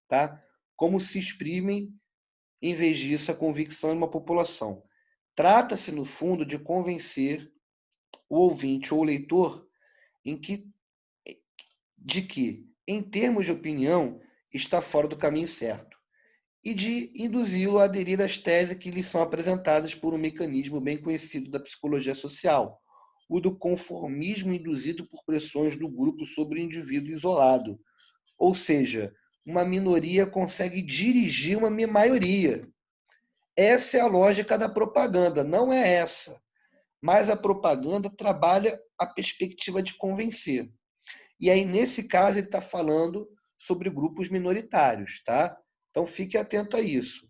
tá? Como se exprimem, em vez disso, a convicção de uma população. Trata-se, no fundo, de convencer o ouvinte ou o leitor de que, em termos de opinião, está fora do caminho certo, e de induzi-lo a aderir às teses que lhe são apresentadas por um mecanismo bem conhecido da psicologia social, o do conformismo induzido por pressões do grupo sobre o indivíduo isolado. Ou seja, uma minoria consegue dirigir uma maioria. Essa é a lógica da propaganda, não é essa. Mas a propaganda trabalha a perspectiva de convencer. E aí, nesse caso, ele está falando sobre grupos minoritários, tá? Então, fique atento a isso.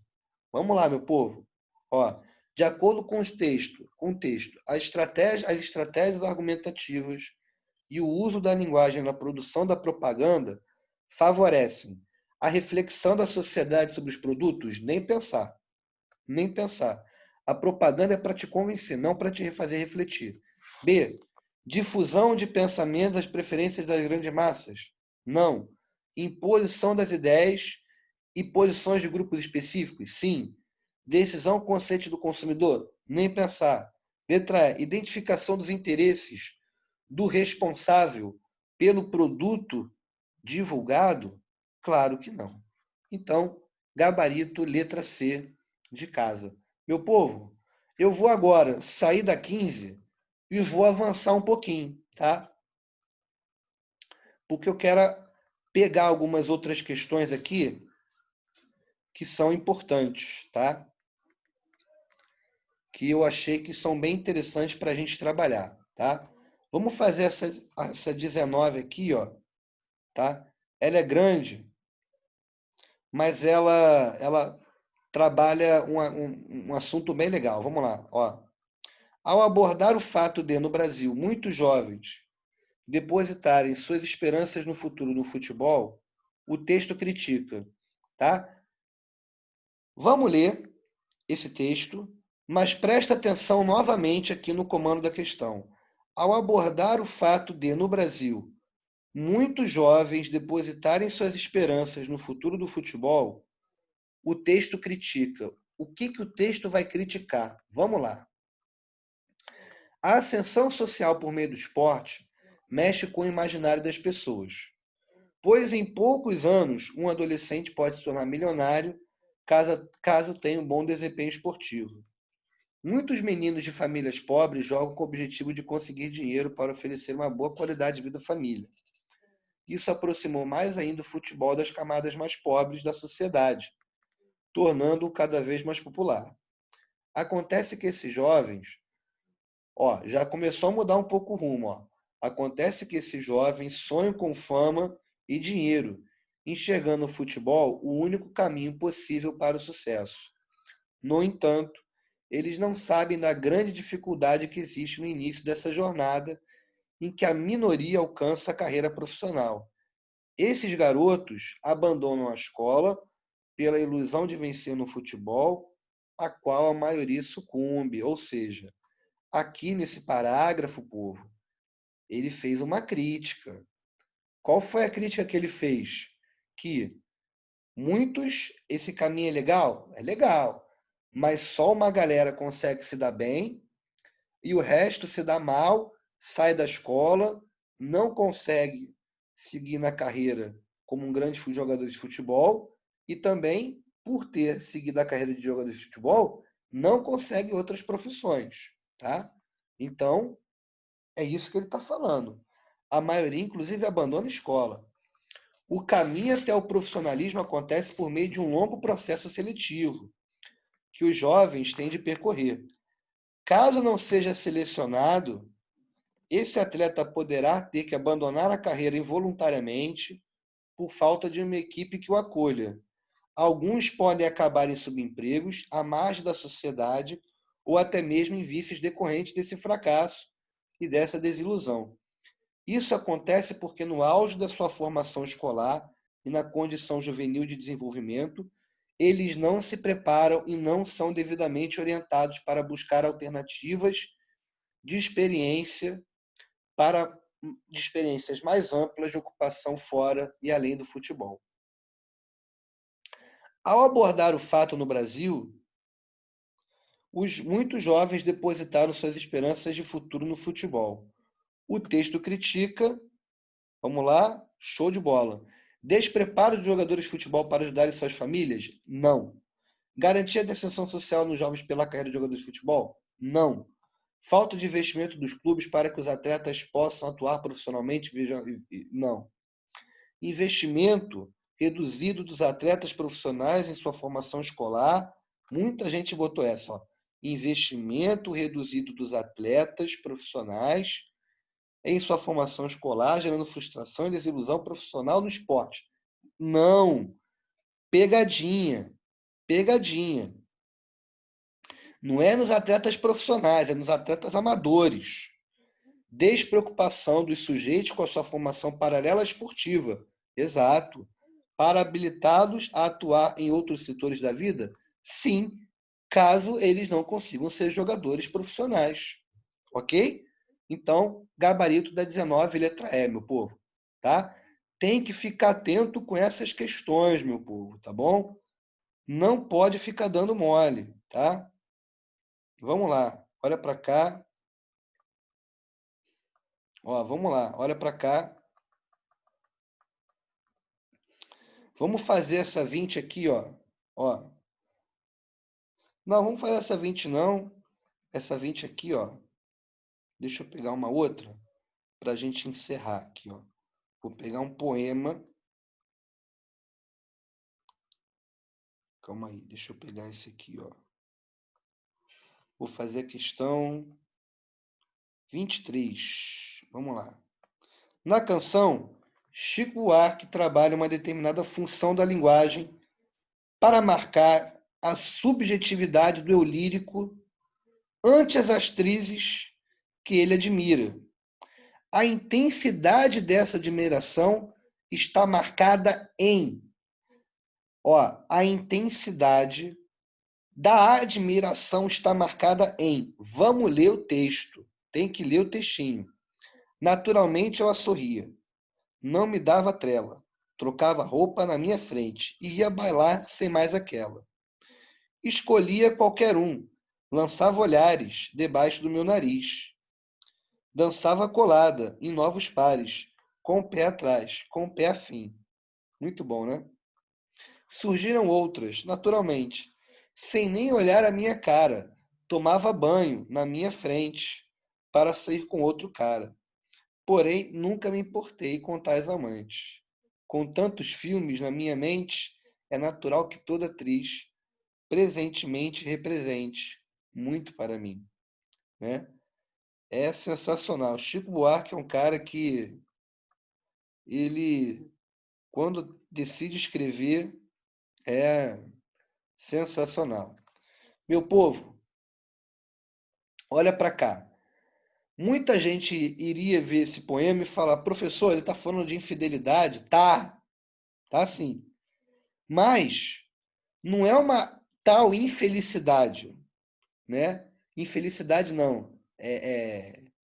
Vamos lá, meu povo. Ó, de acordo com o texto, as estratégias argumentativas e o uso da linguagem na produção da propaganda favorecem a reflexão da sociedade sobre os produtos? Nem pensar. Nem pensar. A propaganda é para te convencer, não para te fazer refletir. B. Difusão de pensamentos das preferências das grandes massas? Não. Imposição das ideias e posições de grupos específicos? Sim. Decisão consciente do consumidor? Nem pensar. Letra E. Identificação dos interesses do responsável pelo produto divulgado? Claro que não. Então, gabarito letra C de casa. Meu povo, eu vou agora sair da 15 e vou avançar um pouquinho, tá? Porque eu quero pegar algumas outras questões aqui que são importantes, tá? Que eu achei que são bem interessantes para a gente trabalhar, tá? Vamos fazer essa 19 aqui, ó, tá? Ela é grande, mas ela trabalha um assunto bem legal. Vamos lá, ó. Ao abordar o fato de, no Brasil, muitos jovens depositarem suas esperanças no futuro no futebol, o texto critica, tá? Vamos ler esse texto, mas presta atenção novamente aqui no comando da questão. Ao abordar o fato de, no Brasil, muitos jovens depositarem suas esperanças no futuro do futebol, o texto critica. O que o texto vai criticar? Vamos lá. A ascensão social por meio do esporte mexe com o imaginário das pessoas, pois em poucos anos um adolescente pode se tornar milionário caso tenha um bom desempenho esportivo. Muitos meninos de famílias pobres jogam com o objetivo de conseguir dinheiro para oferecer uma boa qualidade de vida à família. Isso aproximou mais ainda o futebol das camadas mais pobres da sociedade, tornando-o cada vez mais popular. Acontece que esses jovens, já começou a mudar um pouco o rumo. Acontece que esses jovens sonham com fama e dinheiro, enxergando o futebol o único caminho possível para o sucesso. No entanto, eles não sabem da grande dificuldade que existe no início dessa jornada em que a minoria alcança a carreira profissional. Esses garotos abandonam a escola pela ilusão de vencer no futebol, a qual a maioria sucumbe. Ou seja, aqui nesse parágrafo, povo, ele fez uma crítica. Qual foi a crítica que ele fez? Que esse caminho é legal? É legal, mas só uma galera consegue se dar bem e o resto se dá mal, sai da escola, não consegue seguir na carreira como um grande jogador de futebol e também, por ter seguido a carreira de jogador de futebol, não consegue outras profissões, tá? Então, é isso que ele está falando. A maioria, inclusive, abandona a escola. O caminho até o profissionalismo acontece por meio de um longo processo seletivo que os jovens têm de percorrer. Caso não seja selecionado, esse atleta poderá ter que abandonar a carreira involuntariamente por falta de uma equipe que o acolha. Alguns podem acabar em subempregos, à margem da sociedade ou até mesmo em vícios decorrentes desse fracasso e dessa desilusão. Isso acontece porque no auge da sua formação escolar e na condição juvenil de desenvolvimento, eles não se preparam e não são devidamente orientados para buscar alternativas de experiência de experiências mais amplas de ocupação fora e além do futebol. Ao abordar o fato no Brasil, muitos jovens depositaram suas esperanças de futuro no futebol. O texto critica, vamos lá, show de bola. Despreparo de jogadores de futebol para ajudarem suas famílias? Não. Garantia de ascensão social nos jovens pela carreira de jogadores de futebol? Não. Falta de investimento dos clubes para que os atletas possam atuar profissionalmente? Não. Investimento reduzido dos atletas profissionais em sua formação escolar. Muita gente botou essa, ó. Investimento reduzido dos atletas profissionais em sua formação escolar, gerando frustração e desilusão profissional no esporte. Não. Pegadinha. Pegadinha. Não é nos atletas profissionais, é nos atletas amadores. Despreocupação dos sujeitos com a sua formação paralela esportiva. Exato. Para habilitados a atuar em outros setores da vida? Sim, caso eles não consigam ser jogadores profissionais. Ok? Então, gabarito da 19, letra E, meu povo. Tá? Tem que ficar atento com essas questões, meu povo, tá bom? Não pode ficar dando mole, tá? Vamos lá, olha para cá. Vamos lá, olha para cá. Vamos fazer essa 20 aqui, ó. Não, vamos fazer essa 20 não. Essa 20 aqui, ó. Deixa eu pegar uma outra para a gente encerrar aqui, ó. Vou pegar um poema. Calma aí, deixa eu pegar esse aqui, ó. Vou fazer a questão 23. Vamos lá. Na canção, Chico Buarque trabalha uma determinada função da linguagem para marcar a subjetividade do eu lírico ante as atrizes que ele admira. A intensidade dessa admiração está marcada em... a intensidade da admiração está marcada em... Vamos ler o texto. Tem que ler o textinho. Naturalmente, ela sorria. não me dava trela, trocava roupa na minha frente e ia bailar sem mais aquela. Escolhia qualquer um, lançava olhares debaixo do meu nariz. Dançava colada, em novos pares, com o pé atrás, com o pé afim. Muito bom, né? Surgiram outras, naturalmente, sem nem olhar a minha cara. Tomava banho na minha frente para sair com outro cara. Porém, nunca me importei com tais amantes. Com tantos filmes na minha mente, é natural que toda atriz presentemente represente muito para mim, né? É sensacional. Chico Buarque é um cara que ele, quando decide escrever, é sensacional. Meu povo, olha para cá. Muita gente iria ver esse poema e falar, professor, ele está falando de infidelidade? Tá sim. Mas não é uma tal infelicidade, né? Infelicidade não.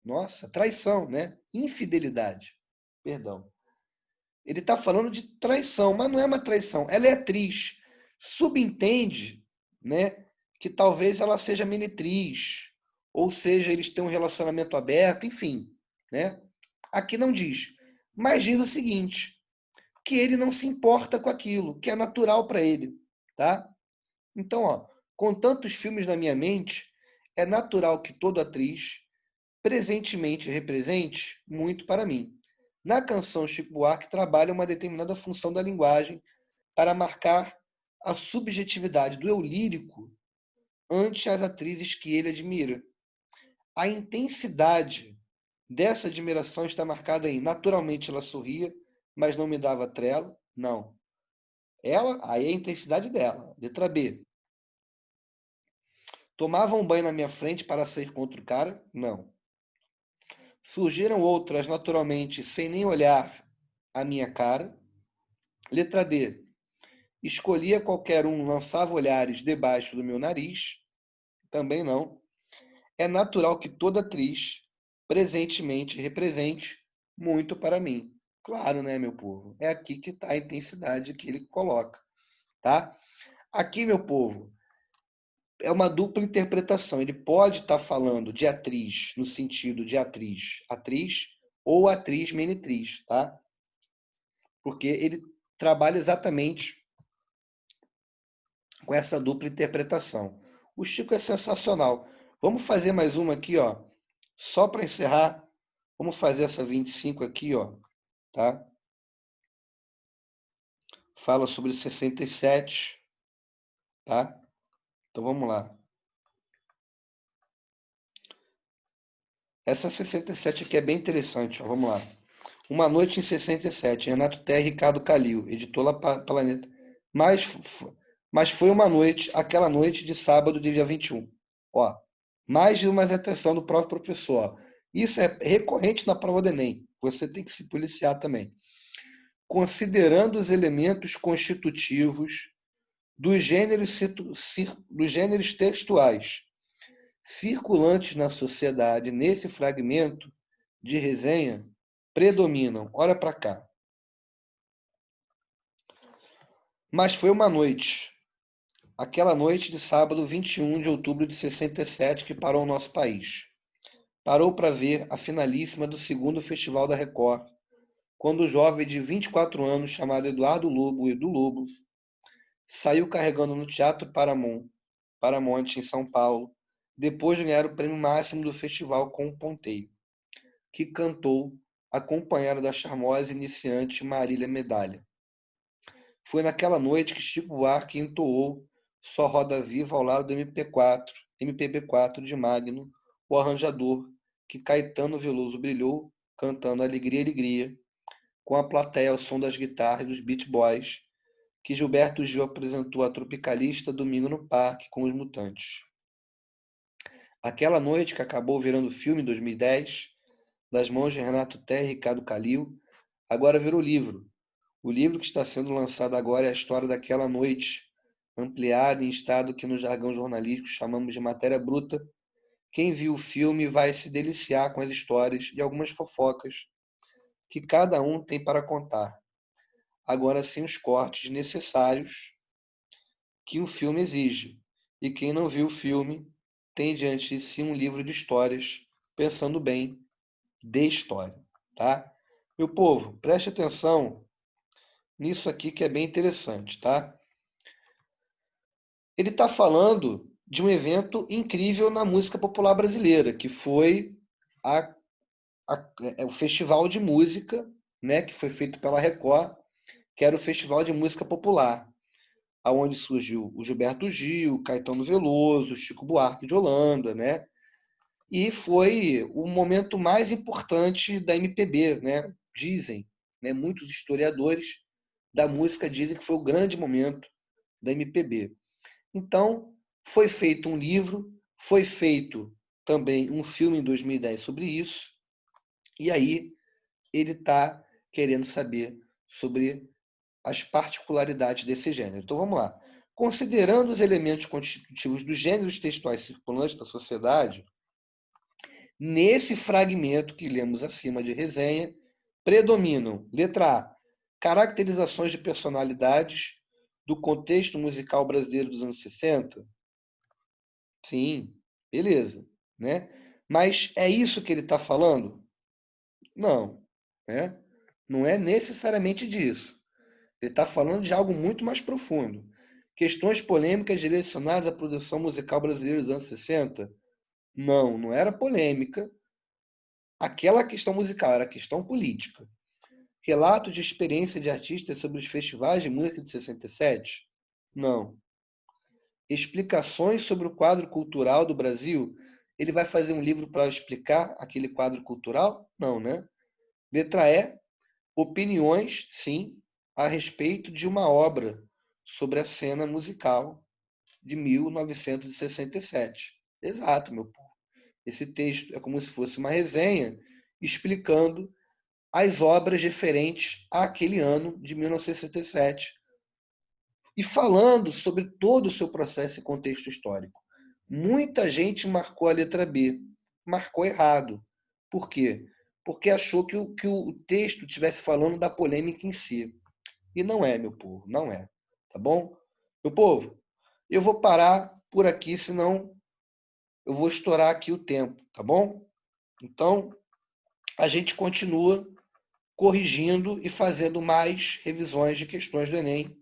Nossa, traição, né? Infidelidade. Perdão. Ele está falando de traição, mas não é uma traição. Ela é atriz. Subentende, né, que talvez ela seja meretriz, ou seja, eles têm um relacionamento aberto, enfim, né? Aqui não diz, mas diz o seguinte, que ele não se importa com aquilo, que é natural para ele, tá? Então, ó, com tantos filmes na minha mente, é natural que toda atriz presentemente represente muito para mim. Na canção, Chico Buarque trabalha uma determinada função da linguagem para marcar a subjetividade do eu lírico ante as atrizes que ele admira. A intensidade dessa admiração está marcada em, naturalmente ela sorria, mas não me dava trela. Não. Ela, aí é a intensidade dela. Letra B. Tomava um banho na minha frente para sair contra o cara? Não. Surgiram outras, naturalmente, sem nem olhar a minha cara. Letra D. Escolhia qualquer um, lançava olhares debaixo do meu nariz. Também não. É natural que toda atriz, presentemente, represente muito para mim. Claro, né, meu povo? É aqui que está a intensidade que ele coloca, tá? Aqui, meu povo, é uma dupla interpretação. Ele pode estar falando de atriz no sentido de atriz ou atriz meretriz, tá? Porque ele trabalha exatamente com essa dupla interpretação. O Chico é sensacional. Vamos fazer mais uma aqui, ó. Só para encerrar, vamos fazer essa 25 aqui, ó, tá? Fala sobre 67, tá? Então vamos lá. Essa 67 aqui é bem interessante, ó. Vamos lá. Uma Noite em 67, Renato Terra e Ricardo Calil, editor La Planeta. Mas, mas foi uma noite, aquela noite de sábado, dia 21. Ó, mais de uma atenção do próprio professor. Ó. Isso é recorrente na prova do Enem. Você tem que se policiar também. Considerando os elementos constitutivos dos gêneros textuais circulantes na sociedade, nesse fragmento de resenha, predominam. Olha para cá. Mas foi uma noite, aquela noite de sábado, 21 de outubro de 67, que parou o nosso país. Parou para ver a finalíssima do segundo Festival da Record, quando o jovem de 24 anos, chamado Eduardo Lobo, Edu Lobo, saiu carregando no Teatro Paramount, em São Paulo, depois de ganhar o prêmio máximo do festival com o Ponteio, que cantou acompanhado da charmosa iniciante Marília Medalha. Foi naquela noite que Chico Buarque entoou Só Roda Viva ao lado do MPB4 de Magno, o arranjador, que Caetano Veloso brilhou, cantando Alegria, Alegria, com a plateia ao som das guitarras dos Beach Boys, que Gilberto Gil apresentou a Tropicalista domingo no Parque com os Mutantes. Aquela noite, que acabou virando filme em 2010, das mãos de Renato Terra e Ricardo Calil, agora virou livro. O livro que está sendo lançado agora é a história daquela noite, ampliada em estado que no jargão jornalístico chamamos de matéria bruta. Quem viu o filme vai se deliciar com as histórias e algumas fofocas que cada um tem para contar. Agora sem os cortes necessários que um filme exige. E quem não viu o filme tem diante de si um livro de histórias, pensando bem, de história, tá? Meu povo, preste atenção nisso aqui que é bem interessante, tá? Ele está falando de um evento incrível na música popular brasileira, que foi a, o Festival de Música, né, que foi feito pela Record, que era o Festival de Música Popular, aonde surgiu o Gilberto Gil, Caetano Veloso, Chico Buarque de Holanda, né? E foi o momento mais importante da MPB, né? Dizem, né? Muitos historiadores da música dizem que foi o grande momento da MPB. Então, foi feito um livro, foi feito também um filme em 2010 sobre isso, e aí ele está querendo saber sobre as particularidades desse gênero. Então vamos lá. Considerando os elementos constitutivos dos gêneros textuais circulantes da sociedade, nesse fragmento que lemos acima de resenha, predominam, letra A, caracterizações de personalidades do contexto musical brasileiro dos anos 60? Sim, beleza, né? Mas é isso que ele está falando? Não, né? Não é necessariamente disso. Ele está falando de algo muito mais profundo. Questões polêmicas direcionadas à produção musical brasileira dos anos 60? Não, não era polêmica. Aquela questão musical era questão política. Relato de experiência de artistas sobre os festivais de música de 67? Não. Explicações sobre o quadro cultural do Brasil? Ele vai fazer um livro para explicar aquele quadro cultural? Não, né? Letra E, opiniões, sim, a respeito de uma obra sobre a cena musical de 1967. Exato, meu povo. Esse texto é como se fosse uma resenha explicando as obras referentes àquele ano de 1967 e falando sobre todo o seu processo e contexto histórico. Muita gente marcou a letra B, marcou errado. Por quê? Porque achou que o texto estivesse falando da polêmica em si. E não é, meu povo, não é. Tá bom? Meu povo, eu vou parar por aqui, senão eu vou estourar aqui o tempo, tá bom? Então, a gente continua corrigindo e fazendo mais revisões de questões do Enem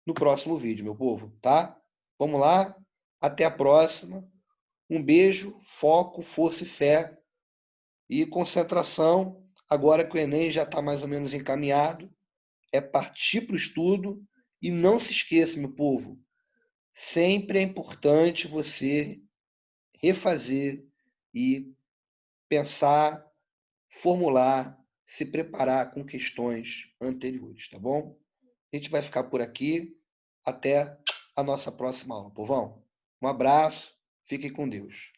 no próximo vídeo, meu povo, tá? Vamos lá, até a próxima. Um beijo, foco, força e fé e concentração. Agora que o Enem já está mais ou menos encaminhado, é partir para o estudo e não se esqueça, meu povo, sempre é importante você refazer e pensar, formular, se preparar com questões anteriores, tá bom? A gente vai ficar por aqui. Até a nossa próxima aula, povão. Um abraço, fiquem com Deus.